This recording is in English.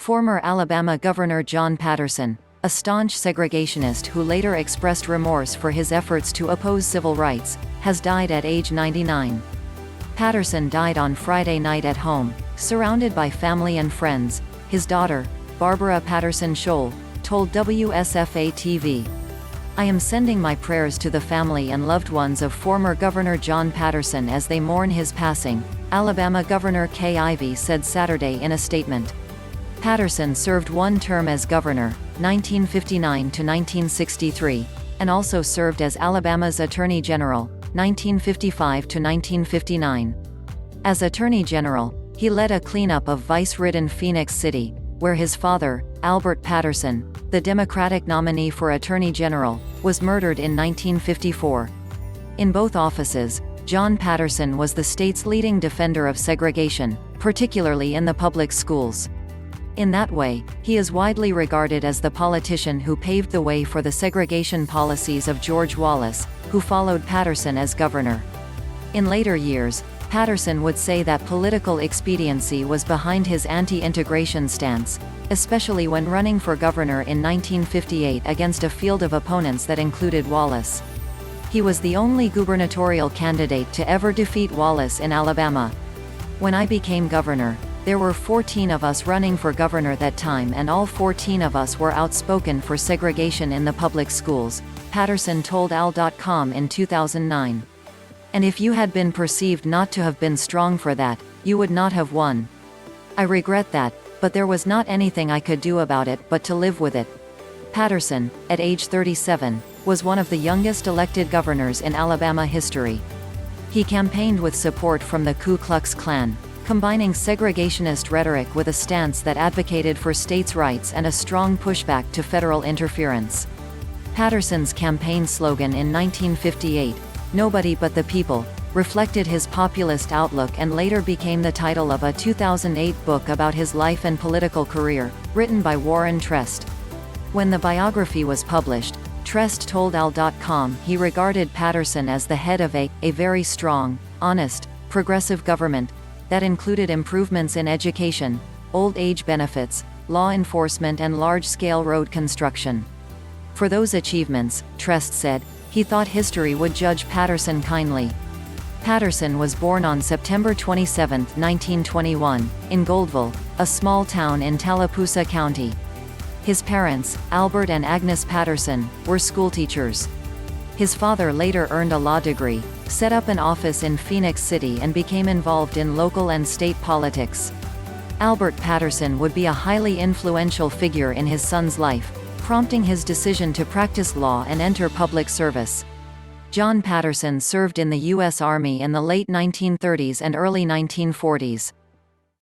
Former Alabama Governor John Patterson, a staunch segregationist who later expressed remorse for his efforts to oppose civil rights, has died at age 99. Patterson died on Friday night at home, surrounded by family and friends. His daughter, Barbara Patterson Scholl, told WSFA-TV, "I am sending my prayers to the family and loved ones of former Governor John Patterson as they mourn his passing," Alabama Governor Ivey said Saturday in a statement. Patterson served one term as governor, 1959 to 1963, and also served as Alabama's Attorney General, 1955 to 1959. As Attorney General, he led a cleanup of vice-ridden Phenix City, where his father, Albert Patterson, the Democratic nominee for Attorney General, was murdered in 1954. In both offices, John Patterson was the state's leading defender of segregation, particularly in the public schools. In that way, he is widely regarded as the politician who paved the way for the segregation policies of George Wallace, who followed Patterson as governor. In later years, Patterson would say that political expediency was behind his anti-integration stance, especially when running for governor in 1958 against a field of opponents that included Wallace. He was the only gubernatorial candidate to ever defeat Wallace in Alabama. "When I became governor, there were 14 of us running for governor that time, and all 14 of us were outspoken for segregation in the public schools," Patterson told AL.com in 2009. "And if you had been perceived not to have been strong for that, you would not have won. I regret that, but there was not anything I could do about it but to live with it." Patterson, at age 37, was one of the youngest elected governors in Alabama history. He campaigned with support from the Ku Klux Klan, combining segregationist rhetoric with a stance that advocated for states' rights and a strong pushback to federal interference. Patterson's campaign slogan in 1958, "Nobody but the people," reflected his populist outlook and later became the title of a 2008 book about his life and political career, written by Warren Trest. When the biography was published, Trest told AL.com he regarded Patterson as the head of a very strong, honest, progressive government that included improvements in education, old age benefits, law enforcement and large-scale road construction. For those achievements, Trest said, he thought history would judge Patterson kindly. Patterson was born on September 27, 1921, in Goldville, a small town in Tallapoosa County. His parents, Albert and Agnes Patterson, were schoolteachers. His father later earned a law degree, set up an office in Phenix City and became involved in local and state politics. Albert Patterson would be a highly influential figure in his son's life, prompting his decision to practice law and enter public service. John Patterson served in the U.S. Army in the late 1930s and early 1940s.